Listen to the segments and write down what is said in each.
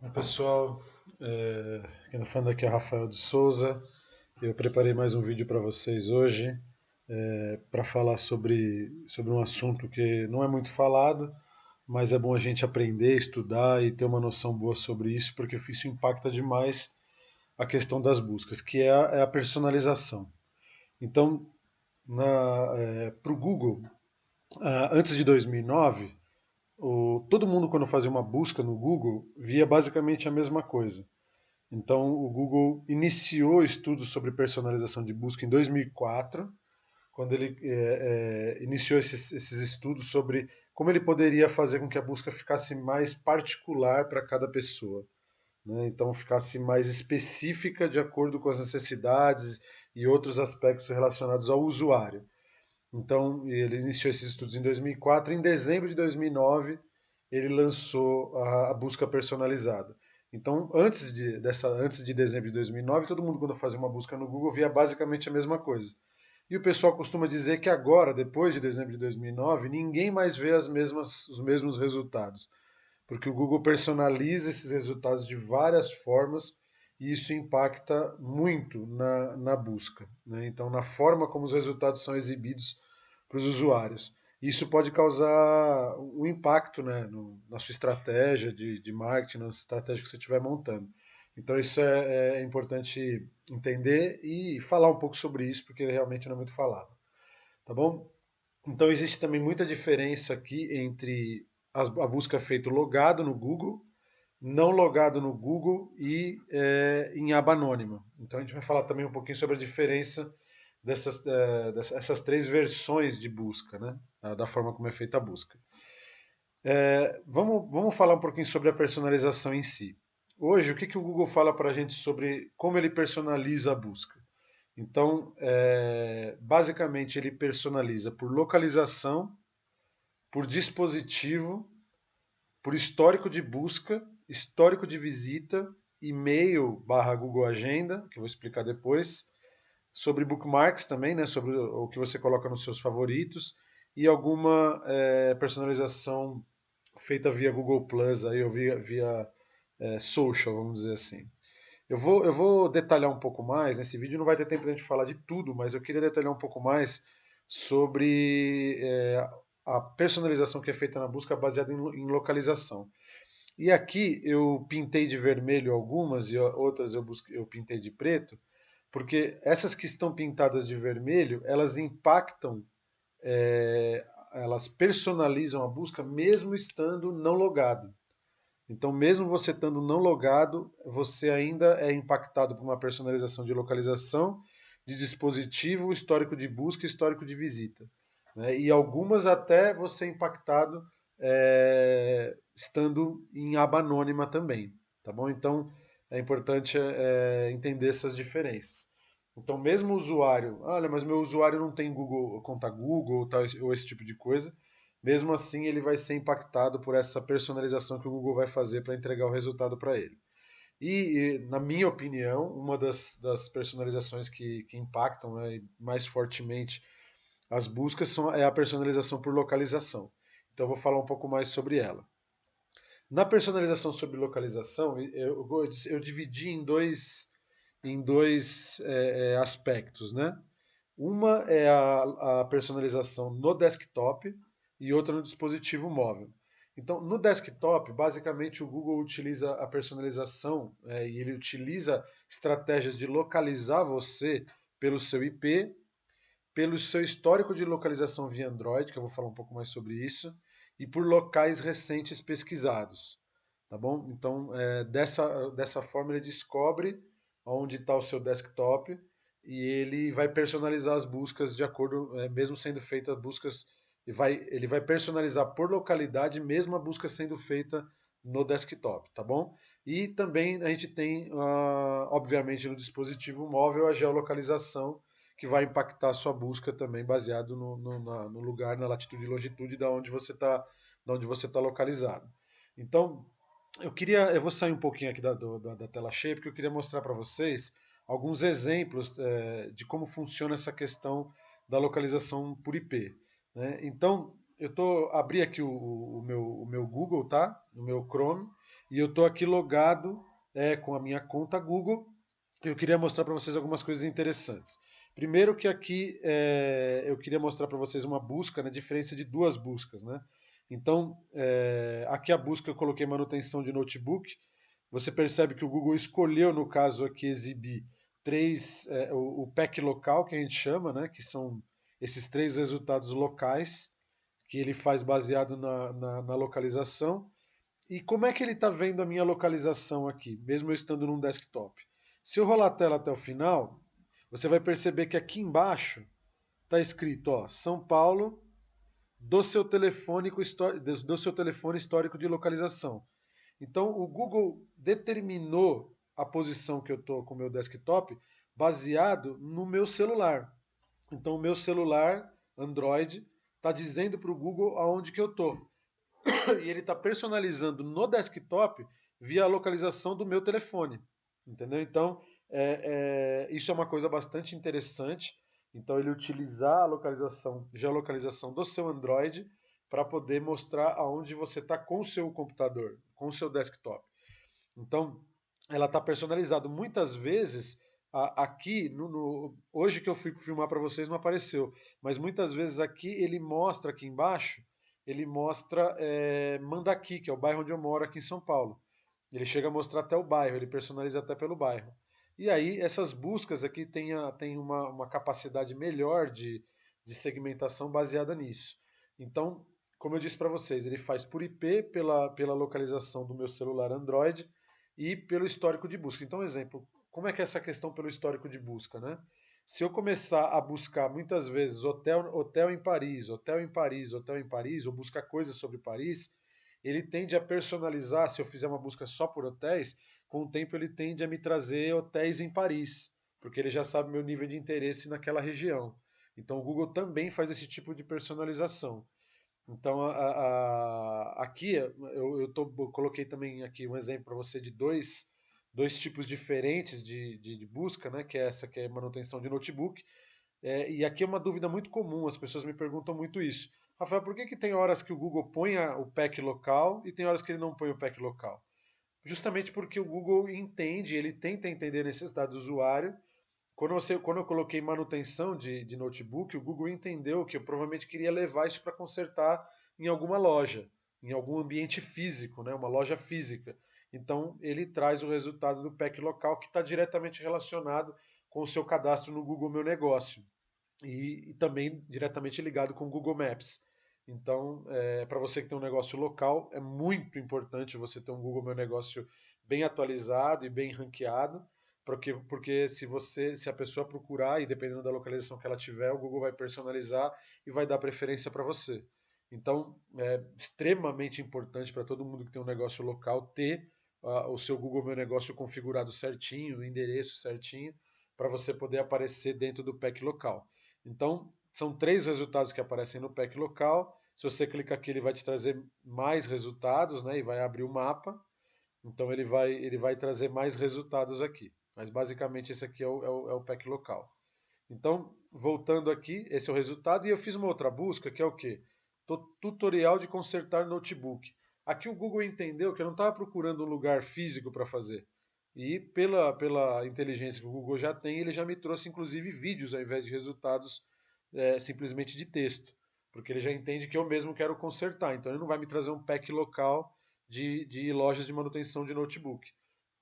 Oi, pessoal, quem está falando aqui é Rafael de Souza. Eu preparei mais um vídeo para vocês hoje para falar sobre um assunto que não é muito falado, mas é bom a gente aprender, estudar e ter uma noção boa sobre isso, porque isso impacta demais a questão das buscas, que é a personalização. Então, para o Google, antes de 2009, todo mundo quando fazia uma busca no Google via basicamente a mesma coisa. Então, o Google iniciou estudos sobre personalização de busca em 2004, quando ele iniciou esses estudos sobre como ele poderia fazer com que a busca ficasse mais particular para cada pessoa, né? Então, ficasse mais específica de acordo com as necessidades e outros aspectos relacionados ao usuário. Então, ele iniciou esses estudos em 2004. Em dezembro de 2009, ele lançou a busca personalizada. Então, antes de dezembro de 2009, todo mundo, quando fazia uma busca no Google, via basicamente a mesma coisa. E o pessoal costuma dizer que agora, depois de dezembro de 2009, ninguém mais vê os mesmos resultados, porque o Google personaliza esses resultados de várias formas e isso impacta muito na busca, né? Então, na forma como os resultados são exibidos para os usuários. Isso pode causar um impacto, né, na sua estratégia de marketing, na estratégia que você estiver montando. Então, isso é importante entender e falar um pouco sobre isso, porque realmente não é muito falado. Tá bom? Então existe também muita diferença aqui entre a busca feita logado no Google, não logado no Google e em aba anônima. Então a gente vai falar também um pouquinho sobre a diferença dessas três versões de busca, né? Da forma como é feita a busca. Vamos falar um pouquinho sobre a personalização em si. Hoje, o que o Google fala para a gente sobre como ele personaliza a busca? Então, basicamente, ele personaliza por localização, por dispositivo, por histórico de busca, histórico de visita, e-mail barra Google Agenda, que eu vou explicar depois, sobre bookmarks também, né, sobre o que você coloca nos seus favoritos, e alguma personalização feita via Google Plus, aí, ou via social, vamos dizer assim. Eu vou detalhar um pouco mais. Nesse vídeo não vai ter tempo de a gente falar de tudo, mas eu queria detalhar um pouco mais sobre a personalização que é feita na busca baseada em localização. E aqui eu pintei de vermelho algumas e outras eu pintei de preto, porque essas que estão pintadas de vermelho, elas impactam, elas personalizam a busca mesmo estando não logado. Então, mesmo você estando não logado, você ainda é impactado por uma personalização de localização, de dispositivo, histórico de busca, histórico de visita, né? E algumas até você é impactado estando em aba anônima também, tá bom? Então, é importante entender essas diferenças. Então, mesmo o usuário, olha, mas meu usuário não tem Google, conta Google tal, ou esse tipo de coisa, mesmo assim ele vai ser impactado por essa personalização que o Google vai fazer para entregar o resultado para ele. Na minha opinião, uma das personalizações que impactam, né, mais fortemente as buscas é a personalização por localização. Então eu vou falar um pouco mais sobre ela. Na personalização sobre localização, eu dividi em dois aspectos, né? Uma é a personalização no desktop e outra no dispositivo móvel. Então, no desktop, basicamente o Google utiliza a personalização e ele utiliza estratégias de localizar você pelo seu IP, pelo seu histórico de localização via Android, que eu vou falar um pouco mais sobre isso, e por locais recentes pesquisados. Tá bom? Então, dessa forma, ele descobre onde está o seu desktop e ele vai personalizar as buscas de acordo, mesmo sendo feitas buscas, ele vai personalizar por localidade, mesmo a busca sendo feita no desktop, tá bom? E também a gente tem, obviamente, no dispositivo móvel a geolocalização, que vai impactar a sua busca também, baseado no lugar, na latitude e longitude da onde você tá localizado. Então, eu vou sair um pouquinho aqui da tela cheia, porque eu queria mostrar para vocês alguns exemplos de como funciona essa questão da localização por IP, né? Então, abri aqui o meu Google, tá? No meu Chrome, e eu estou aqui logado com a minha conta Google. Eu queria mostrar para vocês algumas coisas interessantes. Primeiro que aqui eu queria mostrar para vocês uma busca, né, diferença de duas buscas, né? Então, aqui a busca eu coloquei manutenção de notebook. Você percebe que o Google escolheu, no caso aqui, exibir o pack local, que a gente chama, né, que são esses 3 resultados locais, que ele faz baseado na localização. E como é que ele está vendo a minha localização aqui, mesmo eu estando num desktop? Se eu rolar a tela até o final, você vai perceber que aqui embaixo está escrito, ó, São Paulo, do seu telefone histórico de localização. Então o Google determinou a posição que eu estou com o meu desktop baseado no meu celular. Então o meu celular Android está dizendo para o Google aonde que eu estou. E ele está personalizando no desktop via a localização do meu telefone. Entendeu? Então, isso é uma coisa bastante interessante. Então, ele utilizar a geolocalização do seu Android para poder mostrar aonde você está com o seu computador, com o seu desktop. Então, ela está personalizada. Muitas vezes, aqui, hoje que eu fui filmar para vocês não apareceu, mas muitas vezes aqui ele mostra aqui embaixo, ele mostra Mandaki, que é o bairro onde eu moro aqui em São Paulo. Ele chega a mostrar até o bairro, ele personaliza até pelo bairro. E aí, essas buscas aqui têm uma capacidade melhor de segmentação baseada nisso. Então, como eu disse para vocês, ele faz por IP pela localização do meu celular Android e pelo histórico de busca. Então, exemplo, como é que é essa questão pelo histórico de busca, né? Se eu começar a buscar muitas vezes hotel em Paris, hotel em Paris, hotel em Paris, ou buscar coisas sobre Paris, ele tende a personalizar, se eu fizer uma busca só por hotéis, com o tempo ele tende a me trazer hotéis em Paris, porque ele já sabe meu nível de interesse naquela região. Então o Google também faz esse tipo de personalização. Então, aqui coloquei também aqui um exemplo para você de dois tipos diferentes de busca, né? Que é essa que é manutenção de notebook. E aqui é uma dúvida muito comum, as pessoas me perguntam muito isso. Rafael, por que tem horas que o Google põe o pack local e tem horas que ele não põe o pack local? Justamente porque o Google entende, ele tenta entender a necessidade do usuário. Quando eu coloquei manutenção de notebook, o Google entendeu que eu provavelmente queria levar isso para consertar em alguma loja, em algum ambiente físico, né, uma loja física. Então ele traz o resultado do pack local que está diretamente relacionado com o seu cadastro no Google Meu Negócio e também diretamente ligado com o Google Maps. Então, para você que tem um negócio local, é muito importante você ter um Google Meu Negócio bem atualizado e bem ranqueado, porque se a pessoa procurar, e dependendo da localização que ela tiver, o Google vai personalizar e vai dar preferência para você. Então, é extremamente importante para todo mundo que tem um negócio local ter o seu Google Meu Negócio configurado certinho, o endereço certinho, para você poder aparecer dentro do pack local. Então, são 3 resultados que aparecem no pack local. Se você clicar aqui, ele vai te trazer mais resultados, né? E vai abrir o mapa. Então, ele vai trazer mais resultados aqui. Mas, basicamente, esse aqui é o pack local. Então, voltando aqui, esse é o resultado. E eu fiz uma outra busca, que é o quê? Tutorial de consertar notebook. Aqui o Google entendeu que eu não estava procurando um lugar físico para fazer. E pela inteligência que o Google já tem, ele já me trouxe inclusive vídeos ao invés de resultados simplesmente de texto. Porque ele já entende que eu mesmo quero consertar. Então ele não vai me trazer um pack local de lojas de manutenção de notebook.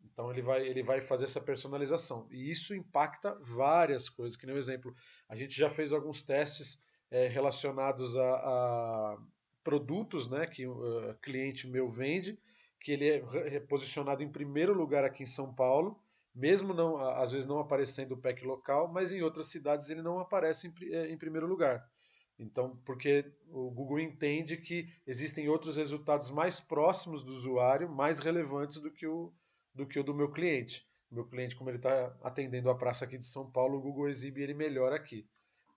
Então ele vai fazer essa personalização. E isso impacta várias coisas. Que nem um exemplo, a gente já fez alguns testes relacionados a produtos, né, que o cliente meu vende, que ele é posicionado em primeiro lugar aqui em São Paulo, mesmo não, às vezes não aparecendo o pack local, mas em outras cidades ele não aparece em primeiro lugar. Então, porque o Google entende que existem outros resultados mais próximos do usuário, mais relevantes do que o do meu cliente. O meu cliente, como ele está atendendo a praça aqui de São Paulo, o Google exibe ele melhor aqui.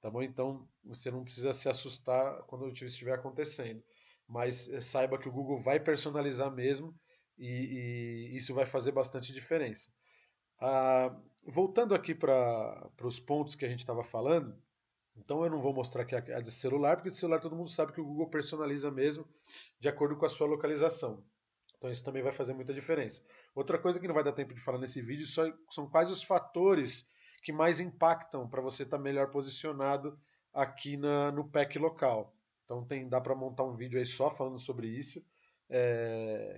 Tá bom? Então, você não precisa se assustar quando isso estiver acontecendo. Mas saiba que o Google vai personalizar mesmo e isso vai fazer bastante diferença. Voltando aqui para os pontos que a gente estava falando, então eu não vou mostrar aqui a de celular, porque de celular todo mundo sabe que o Google personaliza mesmo de acordo com a sua localização. Então isso também vai fazer muita diferença. Outra coisa que não vai dar tempo de falar nesse vídeo são quais os fatores que mais impactam para você estar melhor posicionado aqui no pack local. Então dá para montar um vídeo aí só falando sobre isso,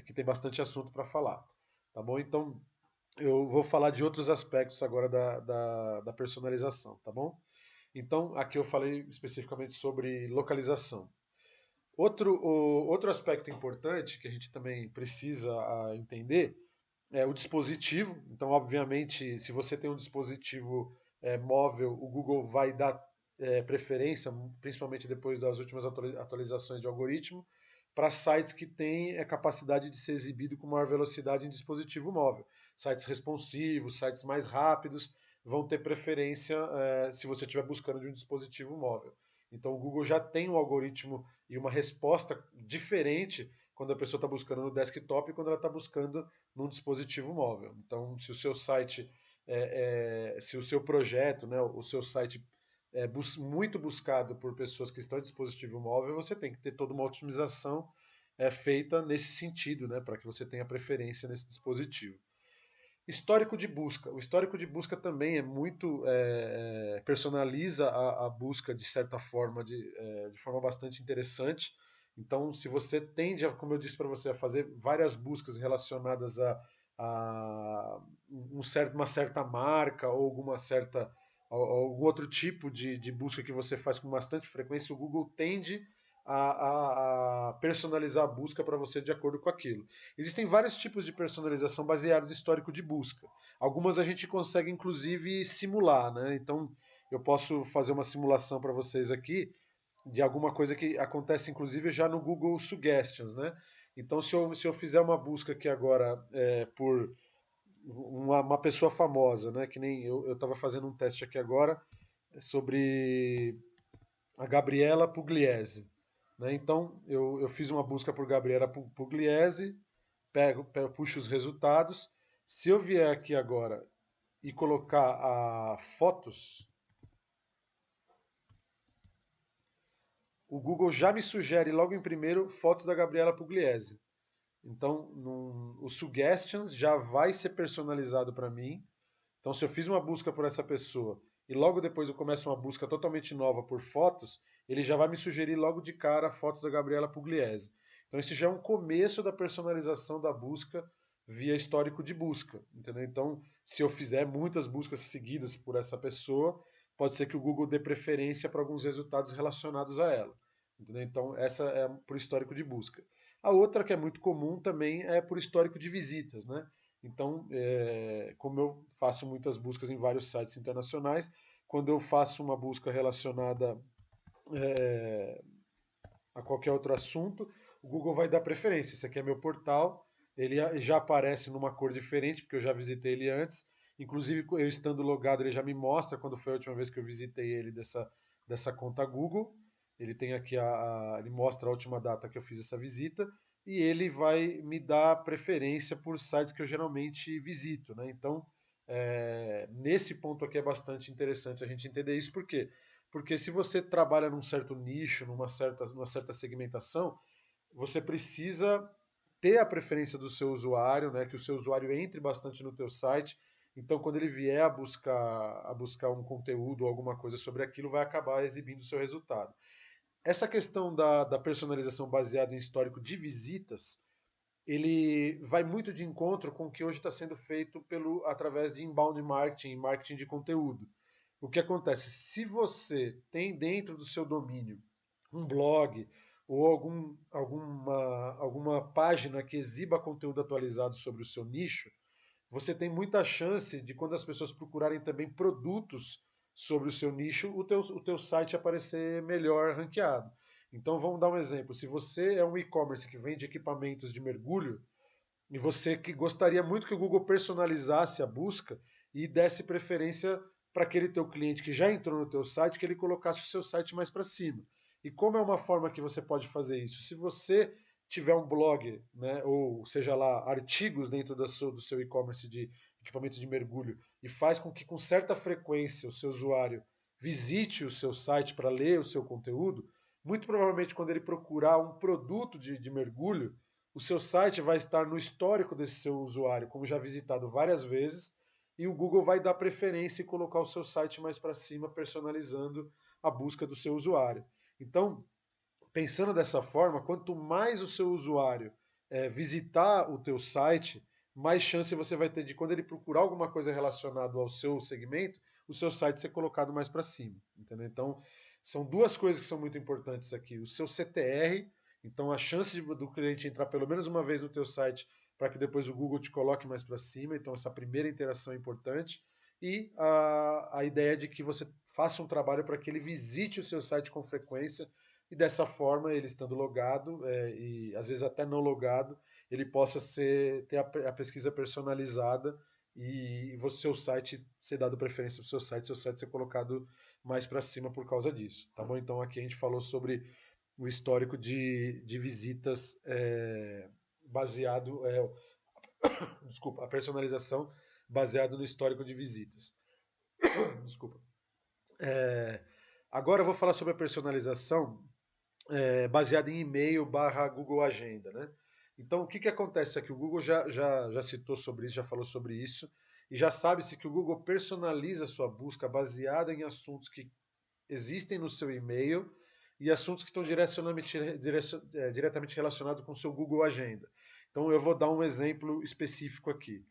que tem bastante assunto para falar. Tá bom? Então eu vou falar de outros aspectos agora da personalização, tá bom? Então aqui eu falei especificamente sobre localização. Outro aspecto importante que a gente também precisa entender é o dispositivo. Então, obviamente, se você tem um dispositivo móvel, o Google vai dar preferência, principalmente depois das últimas atualizações de algoritmo, para sites que têm a capacidade de ser exibido com maior velocidade em dispositivo móvel. Sites responsivos, sites mais rápidos, vão ter preferência se você estiver buscando de um dispositivo móvel. Então o Google já tem um algoritmo e uma resposta diferente quando a pessoa está buscando no desktop e quando ela está buscando num dispositivo móvel. Então, se o seu site, se o seu projeto, né, o seu site é muito buscado por pessoas que estão em dispositivo móvel, você tem que ter toda uma otimização feita nesse sentido, né, para que você tenha preferência nesse dispositivo. Histórico de busca. O histórico de busca também é muito. Personaliza a busca de certa forma, de forma bastante interessante. Então, se você tende, como eu disse para você, a fazer várias buscas relacionadas a uma certa marca ou algum outro tipo de busca que você faz com bastante frequência, o Google tende a personalizar a busca para você de acordo com aquilo. Existem vários tipos de personalização baseados em histórico de busca. Algumas a gente consegue inclusive simular, né? Então eu posso fazer uma simulação para vocês aqui de alguma coisa que acontece inclusive já no Google Suggestions, né? Então se eu fizer uma busca aqui agora por uma pessoa famosa, né? Que nem eu estava fazendo um teste aqui agora sobre a Gabriela Pugliese. Né? Então, eu fiz uma busca por Gabriela Pugliese, puxo os resultados. Se eu vier aqui agora e colocar fotos, o Google já me sugere logo em primeiro fotos da Gabriela Pugliese. Então, o Suggestions já vai ser personalizado para mim. Então, se eu fiz uma busca por essa pessoa e logo depois eu começo uma busca totalmente nova por fotos, ele já vai me sugerir logo de cara fotos da Gabriela Pugliese. Então, esse já é um começo da personalização da busca via histórico de busca, entendeu? Então, se eu fizer muitas buscas seguidas por essa pessoa, pode ser que o Google dê preferência para alguns resultados relacionados a ela. Entendeu? Então, essa é por histórico de busca. A outra que é muito comum também é por histórico de visitas, né? Então, como eu faço muitas buscas em vários sites internacionais, quando eu faço uma busca relacionada a qualquer outro assunto, o Google vai dar preferência. Esse aqui é meu portal, ele já aparece numa cor diferente, porque eu já visitei ele antes. Inclusive, eu estando logado, ele já me mostra quando foi a última vez que eu visitei ele dessa conta Google. Ele tem aqui ele mostra a última data que eu fiz essa visita e ele vai me dar preferência por sites que eu geralmente visito, né? Então, nesse ponto aqui é bastante interessante a gente entender isso, por quê? Porque se você trabalha num certo nicho, numa certa segmentação, você precisa ter a preferência do seu usuário, né? Que o seu usuário entre bastante no teu site. Então, quando ele vier a buscar um conteúdo ou alguma coisa sobre aquilo, vai acabar exibindo o seu resultado. Essa questão da personalização baseada em histórico de visitas, ele vai muito de encontro com o que hoje está sendo feito através de inbound marketing, marketing de conteúdo. O que acontece? Se você tem dentro do seu domínio um blog ou alguma página que exiba conteúdo atualizado sobre o seu nicho, você tem muita chance de, quando as pessoas procurarem também produtos sobre o seu nicho, o teu site aparecer melhor ranqueado. Então vamos dar um exemplo. Se você é um e-commerce que vende equipamentos de mergulho, e você que gostaria muito que o Google personalizasse a busca e desse preferência para aquele teu cliente que já entrou no teu site, que ele colocasse o seu site mais para cima. E como é uma forma que você pode fazer isso? Se você tiver um blog, né, ou seja lá, artigos dentro do seu e-commerce de equipamento de mergulho, e faz com que com certa frequência o seu usuário visite o seu site para ler o seu conteúdo, muito provavelmente quando ele procurar um produto de mergulho, o seu site vai estar no histórico desse seu usuário, como já visitado várias vezes, e o Google vai dar preferência e colocar o seu site mais para cima, personalizando a busca do seu usuário. Então, pensando dessa forma, quanto mais o seu usuário visitar o teu site, mais chance você vai ter de, quando ele procurar alguma coisa relacionada ao seu segmento, o seu site ser colocado mais para cima. Entendeu? Então, são duas coisas que são muito importantes aqui. O seu CTR, então a chance do cliente entrar pelo menos uma vez no teu site para que depois o Google te coloque mais para cima. Então, essa primeira interação é importante. E a ideia de que você faça um trabalho para que ele visite o seu site com frequência, e dessa forma, ele estando logado, e às vezes até não logado, ele possa ter a pesquisa personalizada e o seu site ser dado preferência para o seu site ser colocado mais para cima por causa disso. Tá bom? Então aqui a gente falou sobre o histórico de visitas baseado. Desculpa, a personalização baseado no histórico de visitas. Desculpa. Agora eu vou falar sobre a personalização baseada em e-mail / Google Agenda, né? Então, o que acontece aqui? O Google já citou sobre isso, já falou sobre isso, e já sabe-se que o Google personaliza a sua busca baseada em assuntos que existem no seu e-mail e assuntos que estão diretamente relacionados com o seu Google Agenda. Então, eu vou dar um exemplo específico aqui.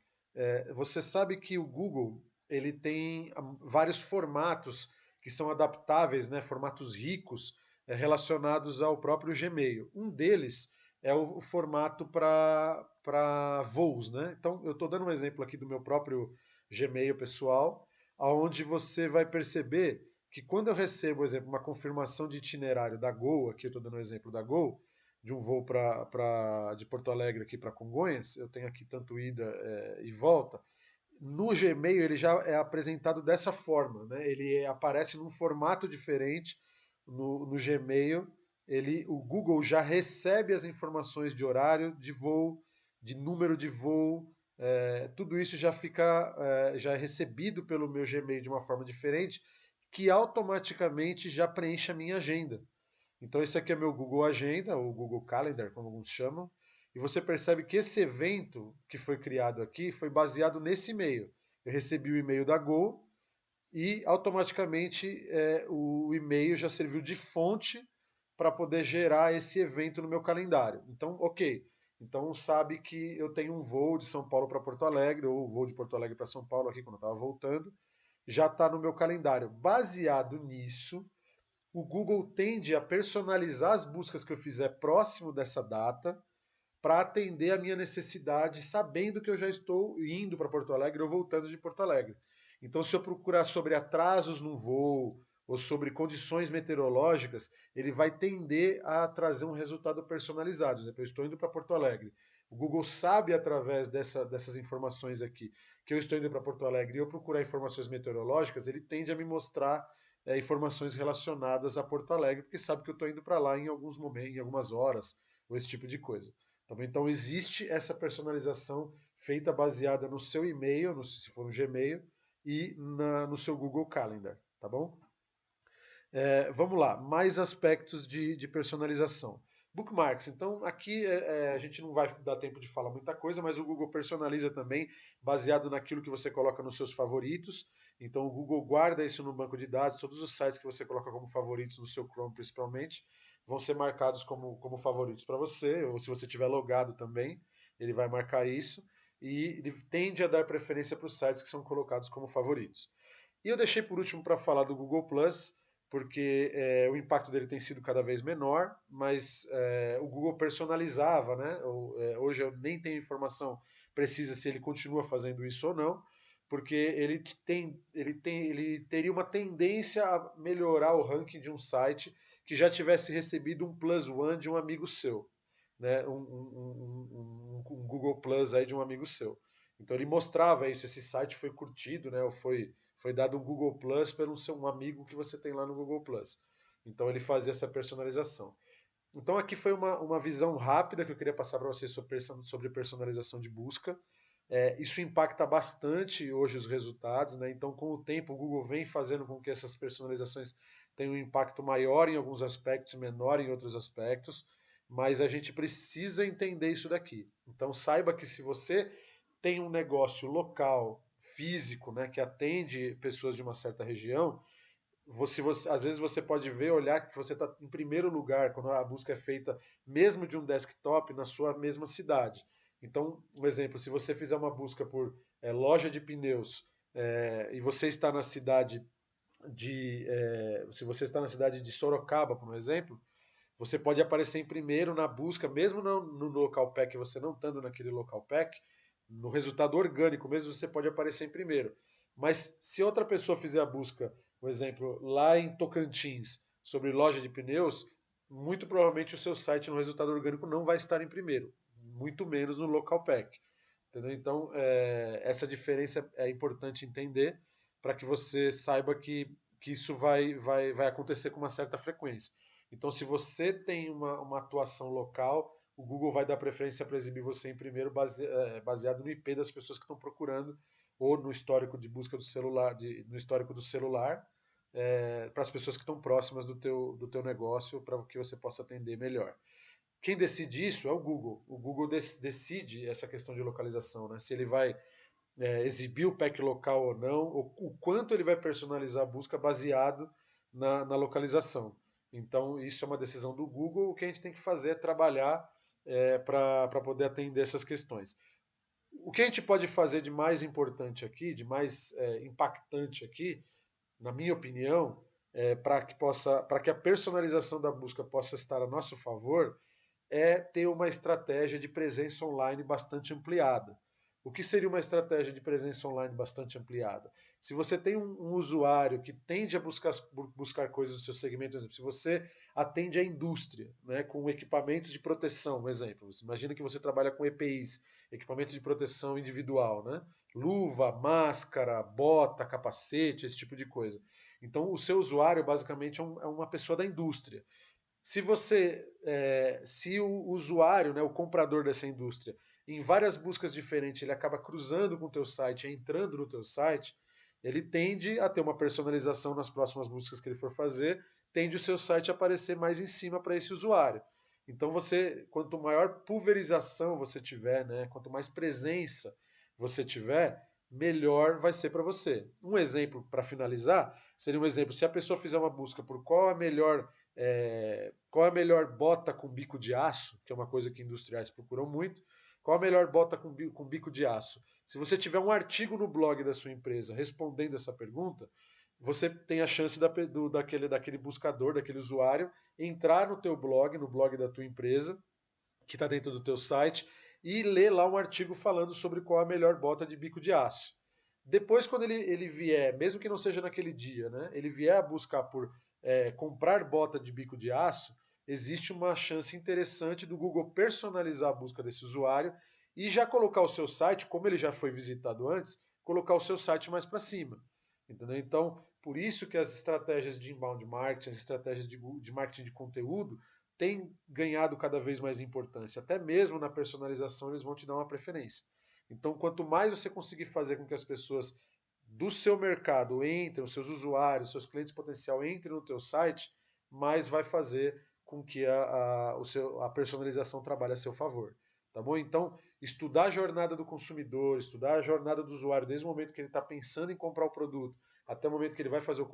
Você sabe que o Google ele tem vários formatos que são adaptáveis, né, formatos ricos, relacionados ao próprio Gmail. Um deles é o formato para voos, né? Então, eu estou dando um exemplo aqui do meu próprio Gmail pessoal, onde você vai perceber que quando eu recebo, por exemplo, uma confirmação de itinerário da Gol, aqui eu estou dando um exemplo da Gol, de um voo de Porto Alegre aqui para Congonhas, eu tenho aqui tanto ida e volta, no Gmail ele já é apresentado dessa forma, né? Ele aparece num formato diferente no Gmail. O Google já recebe as informações de horário de voo, de número de voo, tudo isso já fica já é recebido pelo meu Gmail de uma forma diferente, que automaticamente já preenche a minha agenda. Então esse aqui é meu Google Agenda, ou Google Calendar, como alguns chamam, e você percebe que esse evento que foi criado aqui foi baseado nesse e-mail. Eu recebi o e-mail da Go e automaticamente o e-mail já serviu de fonte para poder gerar esse evento no meu calendário. Então, ok. Então sabe que eu tenho um voo de São Paulo para Porto Alegre, ou voo de Porto Alegre para São Paulo aqui quando eu estava voltando, já está no meu calendário. Baseado nisso, o Google tende a personalizar as buscas que eu fizer próximo dessa data para atender a minha necessidade, sabendo que eu já estou indo para Porto Alegre ou voltando de Porto Alegre. Então, se eu procurar sobre atrasos no voo ou sobre condições meteorológicas, ele vai tender a trazer um resultado personalizado. Por exemplo, eu estou indo para Porto Alegre. O Google sabe, através dessas informações aqui, que eu estou indo para Porto Alegre e eu procurar informações meteorológicas, ele tende a me mostrar informações relacionadas a Porto Alegre, porque sabe que eu estou indo para lá em alguns momentos, em algumas horas, ou esse tipo de coisa. Então existe essa personalização feita baseada no seu e-mail, se for um Gmail, e no seu Google Calendar, tá bom? Vamos lá, mais aspectos de personalização. Bookmarks. Então, aqui a gente não vai dar tempo de falar muita coisa, mas o Google personaliza também, baseado naquilo que você coloca nos seus favoritos. Então, o Google guarda isso no banco de dados. Todos os sites que você coloca como favoritos no seu Chrome, principalmente, vão ser marcados como favoritos para você, ou se você tiver logado também, ele vai marcar isso. E ele tende a dar preferência para os sites que são colocados como favoritos. E eu deixei por último para falar do Google Plus, porque o impacto dele tem sido cada vez menor, mas o Google personalizava, né? Hoje eu nem tenho informação precisa se ele continua fazendo isso ou não, porque ele teria uma tendência a melhorar o ranking de um site que já tivesse recebido um Plus One de um amigo seu, né? Um Google Plus aí de um amigo seu. Então ele mostrava isso, esse site foi curtido, né? Ou foi dado um Google Plus pelo um amigo que você tem lá no Google Plus. Então ele fazia essa personalização. Então aqui foi uma visão rápida que eu queria passar para vocês sobre personalização de busca. Isso impacta bastante hoje os resultados, né? Então com o tempo o Google vem fazendo com que essas personalizações tenham um impacto maior em alguns aspectos, menor em outros aspectos. mas a gente precisa entender isso daqui. Então saiba que se você tem um negócio local, físico, né, que atende pessoas de uma certa região, às vezes você pode ver, olhar que você está em primeiro lugar quando a busca é feita mesmo de um desktop na sua mesma cidade. Então, um exemplo, se você fizer uma busca por loja de pneus e você está na cidade se você está na cidade de Sorocaba, por exemplo, você pode aparecer em primeiro na busca, mesmo no local pack, você não estando naquele local pack, no resultado orgânico mesmo você pode aparecer em primeiro. Mas se outra pessoa fizer a busca, por exemplo, lá em Tocantins, sobre loja de pneus, muito provavelmente o seu site no resultado orgânico não vai estar em primeiro, muito menos no local pack. Entendeu? Então, essa diferença é importante entender para que você saiba que isso vai acontecer com uma certa frequência. Então, se você tem uma atuação local, o Google vai dar preferência para exibir você em primeiro, baseado no IP das pessoas que estão procurando, ou no histórico de busca do celular, no histórico do celular, para as pessoas que estão próximas do teu negócio, para que você possa atender melhor. Quem decide isso é o Google. O Google decide essa questão de localização, né? Se ele vai exibir o pack local ou não, o quanto ele vai personalizar a busca baseado na localização. Então, isso é uma decisão do Google. O que a gente tem que fazer é trabalhar para poder atender essas questões. O que a gente pode fazer de mais importante aqui, de mais impactante aqui, na minha opinião, para que a personalização da busca possa estar a nosso favor, é ter uma estratégia de presença online bastante ampliada. O que seria uma estratégia de presença online bastante ampliada? Se você tem um usuário que tende a buscar coisas do seu segmento, por exemplo, se você atende a indústria, né, com equipamentos de proteção, um exemplo, você imagina que você trabalha com EPIs, equipamento de proteção individual, né? Luva, máscara, bota, capacete, esse tipo de coisa. Então, o seu usuário basicamente é uma pessoa da indústria. Se o usuário, né, o comprador dessa indústria, em várias buscas diferentes, ele acaba cruzando com o teu site, entrando no teu site, ele tende a ter uma personalização nas próximas buscas que ele for fazer, tende o seu site a aparecer mais em cima para esse usuário. Então quanto maior pulverização você tiver, né, quanto mais presença você tiver, melhor vai ser para você. Um exemplo para finalizar seria um exemplo: se a pessoa fizer uma busca por qual a melhor bota com bico de aço, que é uma coisa que industriais procuram muito, qual a melhor bota com bico de aço? Se você tiver um artigo no blog da sua empresa respondendo essa pergunta, você tem a chance daquele buscador, daquele usuário, entrar no teu blog, no blog da tua empresa, que está dentro do teu site, e ler lá um artigo falando sobre qual a melhor bota de bico de aço. Depois, quando ele vier, mesmo que não seja naquele dia, né, ele vier a buscar por comprar bota de bico de aço, existe uma chance interessante do Google personalizar a busca desse usuário e já colocar o seu site, como ele já foi visitado antes, colocar o seu site mais para cima. Entendeu? Então, por isso que as estratégias de inbound marketing, as estratégias de marketing de conteúdo têm ganhado cada vez mais importância. Até mesmo na personalização eles vão te dar uma preferência. Então, quanto mais você conseguir fazer com que as pessoas do seu mercado entrem, os seus usuários, seus clientes potencial entrem no teu site, mais vai fazer com que a personalização trabalhe a seu favor. Tá bom? Então, estudar a jornada do consumidor, estudar a jornada do usuário, desde o momento que ele está pensando em comprar o produto até o momento que ele vai fazer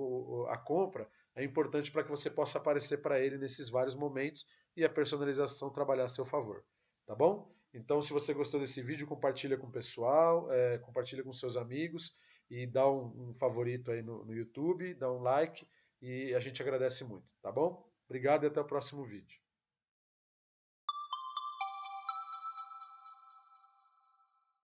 a compra, é importante para que você possa aparecer para ele nesses vários momentos e a personalização trabalhar a seu favor. Tá bom? Então, se você gostou desse vídeo, compartilha com o pessoal, compartilha com seus amigos e dá um favorito aí no YouTube, dá um like e a gente agradece muito, tá bom? Obrigado e até o próximo vídeo.